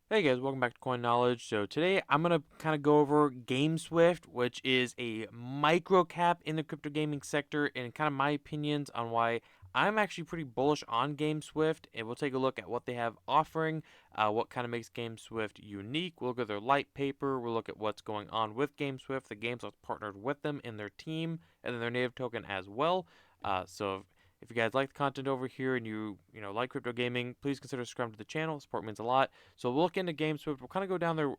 Hey guys, welcome back to Coin Knowledge. So today I'm gonna kind of go over GameSwift, which is a micro cap in the crypto gaming sector, and kind of my opinions on why I'm actually pretty bullish on GameSwift. And we'll take a look at what they have offering, what kind of makes GameSwift unique. We'll look at their light paper. We'll look at what's going on with GameSwift, the games that's partnered with them in their team, and then their native token as well. So if you guys like the content over here and you like crypto gaming, please consider subscribing to the channel. Support means a lot. So we'll look into GameSwift. We'll kind of go down their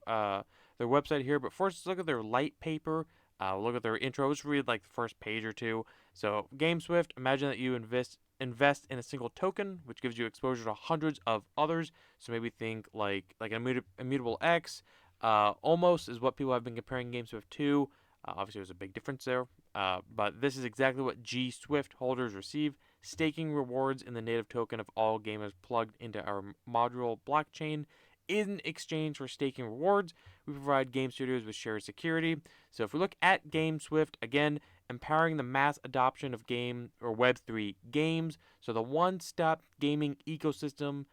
website here, but first let's look at their light paper. We'll look at their intro. Let's read like the first page or two. So GameSwift, imagine that you invest in a single token, which gives you exposure to hundreds of others. So maybe think like Immutable X. Almost is what people have been comparing GameSwift to. Obviously, there's a big difference there. But this is exactly what G Swift holders receive: staking rewards in the native token of all gamers plugged into our module blockchain. In exchange for staking rewards, we provide game studios with shared security. So if we look at GameSwift, again, empowering the mass adoption of game or Web3 games. So the one-stop gaming ecosystem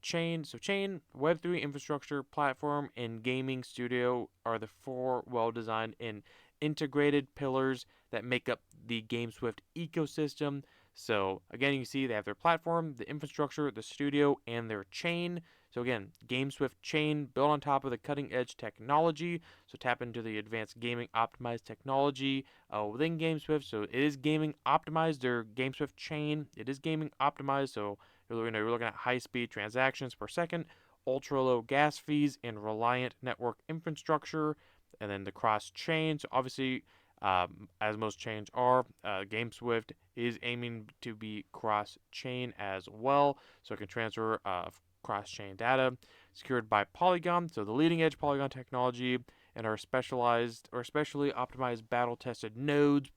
Chain. So Chain, Web3 infrastructure, platform, and gaming studio are the four well-designed and integrated pillars that make up the GameSwift ecosystem. So again, you see they have their platform, the infrastructure, the studio, and their chain. So again, GameSwift Chain built on top of the cutting-edge technology. So tap into the advanced gaming optimized technology within GameSwift. So it is gaming optimized. Their GameSwift Chain, it is gaming optimized. So you're looking at high-speed transactions per second, ultra-low gas fees, and reliant network infrastructure, and then the cross-chain. So obviously, as most chains are, GameSwift is aiming to be cross-chain as well, so it can transfer cross-chain data secured by Polygon. So the leading-edge Polygon technology and our specialized or specially optimized battle-tested nodes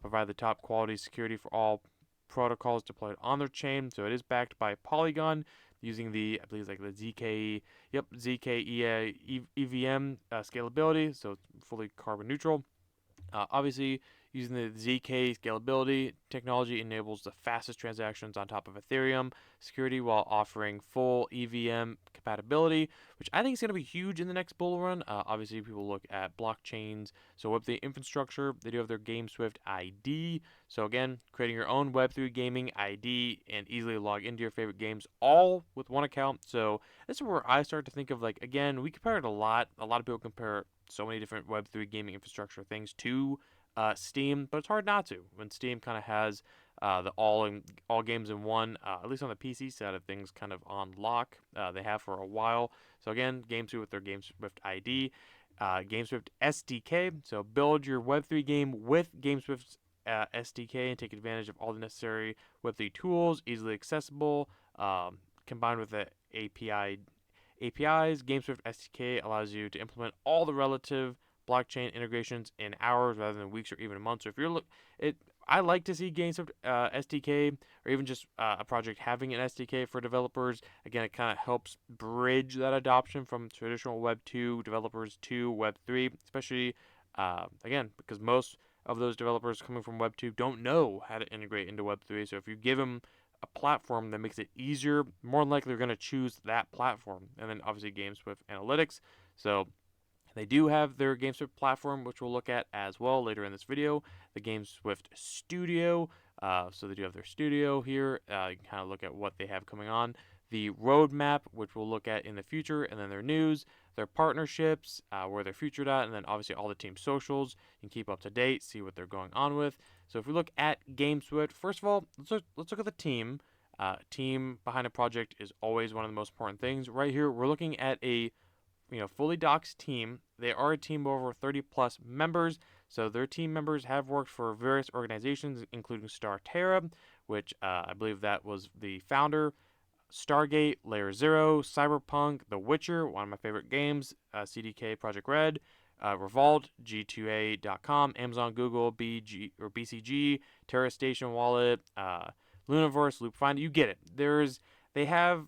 provide the top quality security for all protocols deployed on their chain. So it is backed by Polygon using I believe it's like the ZK EVM scalability. So it's fully carbon neutral. Obviously, using the ZK scalability technology enables the fastest transactions on top of Ethereum security while offering full EVM compatibility, which I think is going to be huge in the next bull run. Obviously, people look at blockchains. So, with the infrastructure, they do have their GameSwift ID. So, again, creating your own Web3 gaming ID and easily log into your favorite games all with one account. So, this is where I start to think of like, again, we compare it a lot. A lot of people compare so many different Web3 gaming infrastructure things to Steam, but it's hard not to when Steam kind of has the all games in one, at least on the PC side of things, kind of on lock. They have for a while. So again, GameSwift with their GameSwift ID, GameSwift SDK. So build your Web3 game with GameSwift's SDK and take advantage of all the necessary Web3 tools, easily accessible, combined with the APIs. GameSwift SDK allows you to implement all the relative blockchain integrations in hours rather than weeks or even months. So if you're I like to see GameSwift SDK or even just a project having an SDK for developers. Again, it kind of helps bridge that adoption from traditional Web 2 developers to Web 3, especially again because most of those developers coming from Web 2 don't know how to integrate into Web 3. So if you give them a platform that makes it easier, more than likely they're going to choose that platform. And then obviously GameSwift Analytics. So they do have their GameSwift platform, which we'll look at as well later in this video. The GameSwift Studio. So they do have their studio here. You can kind of look at what they have coming on. The roadmap, which we'll look at in the future, and then their news, their partnerships, where they're featured at, and then obviously all the team socials. You can keep up to date, see what they're going on with. So if we look at GameSwift, first of all, let's look at the team. Team behind a project is always one of the most important things. Right here, we're looking at a fully doxed team. They are a team of over 30 plus members. So their team members have worked for various organizations, including Starterra, which I believe that was the founder, Stargate, Layer Zero, Cyberpunk, The Witcher, one of my favorite games, CDK, Project Red, Revolt, G2A.com, Amazon, Google, BCG, Terra Station Wallet, Lunaverse, Loopfinder. You get it. They have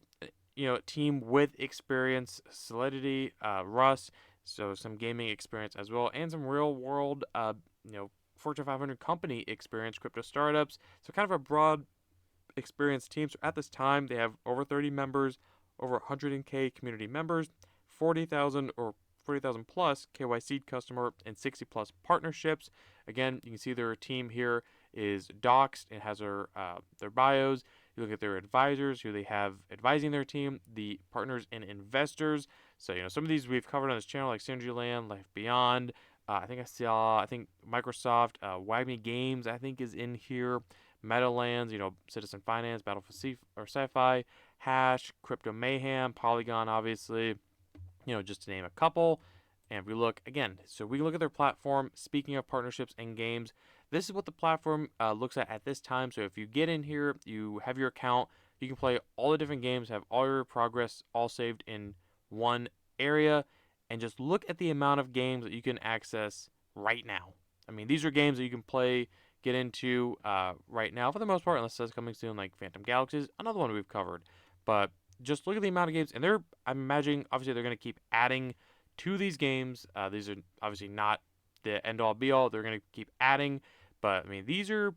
team with experience, Solidity, Rust, so some gaming experience as well, and some real world, Fortune 500 company experience, crypto startups. So kind of a broad experienced team. So at this time, they have over 30 members, over 100K community members, 40,000 plus KYC customer, and 60 plus partnerships. Again, you can see their team here is doxed. It has their bios. You look at their advisors, who they have advising their team, the partners and investors. So, some of these we've covered on this channel, like Synergyland, Life Beyond. I think Microsoft, Wagme Games, I think is in here. Meadowlands, Citizen Finance, Battle for Sci-Fi, Hash, Crypto Mayhem, Polygon, obviously, just to name a couple. And if we look again, so we look at their platform. Speaking of partnerships and games, this is what the platform looks at this time. So if you get in here, you have your account, you can play all the different games, have all your progress all saved in one area, and just look at the amount of games that you can access right now. I mean, these are games that you can play, get into right now for the most part, unless it's coming soon, like Phantom Galaxies, another one we've covered. But just look at the amount of games, and I'm imagining, obviously, they're going to keep adding to these games. These are obviously not the end-all, be-all. They're going to keep adding, but, I mean, these are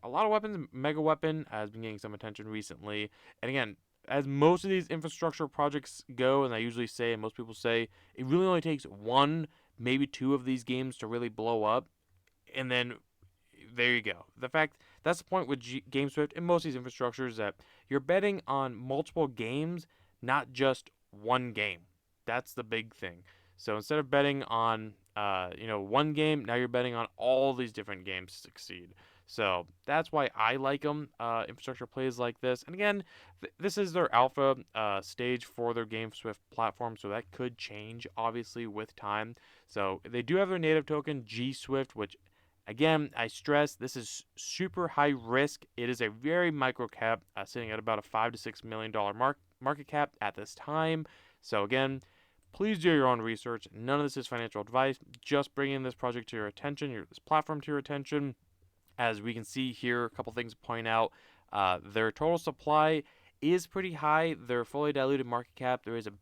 a lot of weapons. Mega Weapon has been getting some attention recently. And again, as most of these infrastructure projects go, and I usually say, and most people say, it really only takes one, maybe two of these games to really blow up. And then there you go. That's the point with GameSwift and most of these infrastructures, that you're betting on multiple games, not just one game. That's the big thing. So instead of betting on one game, now you're betting on all these different games to succeed. So that's why I like them. Infrastructure plays like this, and again, this is their alpha stage for their GameSwift platform, so that could change obviously with time. So they do have their native token GSwift, which, again, I stress, this is super high risk. It is a very micro cap, sitting at about a $5 to $6 million market cap at this time. So again, please do your own research. None of this is financial advice. Just bringing this project to your attention, this platform to your attention. As we can see here, a couple things to point out. Their total supply is pretty high. Their fully diluted market cap, there is a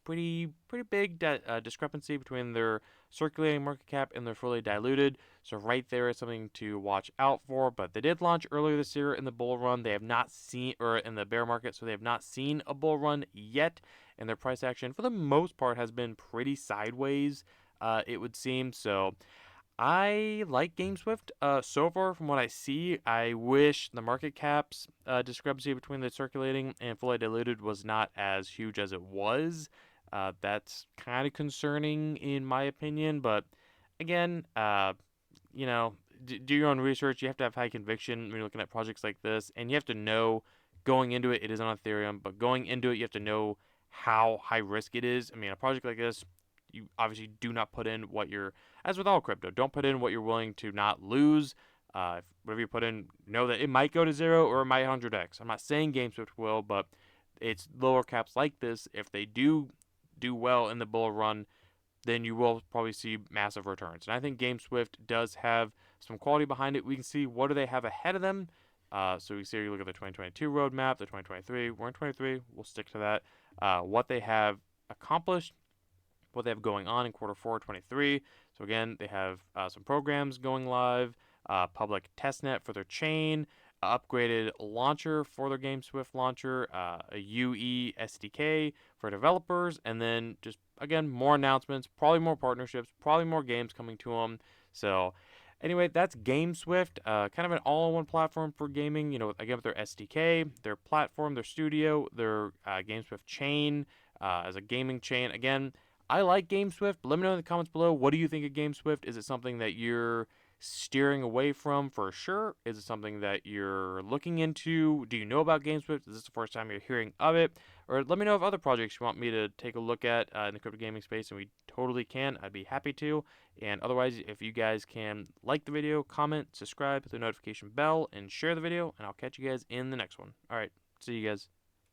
pretty big discrepancy between their circulating market cap and their fully diluted. So right there is something to watch out for. But they did launch earlier this year in the bull run. They have not seen, or in the bear market, so they have not seen a bull run yet. And their price action, for the most part, has been pretty sideways, it would seem. So I like GameSwift so far from what I see. I wish the market cap's discrepancy between the circulating and fully diluted was not as huge as it was. That's kind of concerning in my opinion. But again, do your own research. You have to have high conviction when you're looking at projects like this. And you have to know going into it, it is on Ethereum. But going into it, you have to know how high risk it is. I mean, a project like this, you obviously do not put in what you're, as with all crypto, don't put in what you're willing to not lose. Whatever you put in, know that it might go to zero or it might 100x. I'm not saying GameSwift will, but it's lower caps like this. If they do well in the bull run, then you will probably see massive returns. And I think GameSwift does have some quality behind it. We can see what do they have ahead of them. So we see, you look at the 2022 roadmap, the 2023. We're in 23. We'll stick to that. What they have accomplished, what they have going on in quarter 4 23. So again, they have some programs going live, public testnet for their chain, upgraded launcher for their GameSwift launcher, a UE SDK for developers, and then just, again, more announcements, probably more partnerships, probably more games coming to them. So anyway, that's GameSwift, kind of an all-in-one platform for gaming, again, with their SDK, their platform, their studio, their GameSwift chain as a gaming chain. Again, I like GameSwift, but let me know in the comments below, what do you think of GameSwift? Is it something that you're steering away from for sure? Is it something that you're looking into? Do you know about GameSwift? Is this the first time you're hearing of it? Or let me know of other projects you want me to take a look at in the crypto gaming space, and we totally can. I'd be happy to. And otherwise, if you guys can like the video, comment, subscribe, hit the notification bell, and share the video, and I'll catch you guys in the next one. All right, see you guys.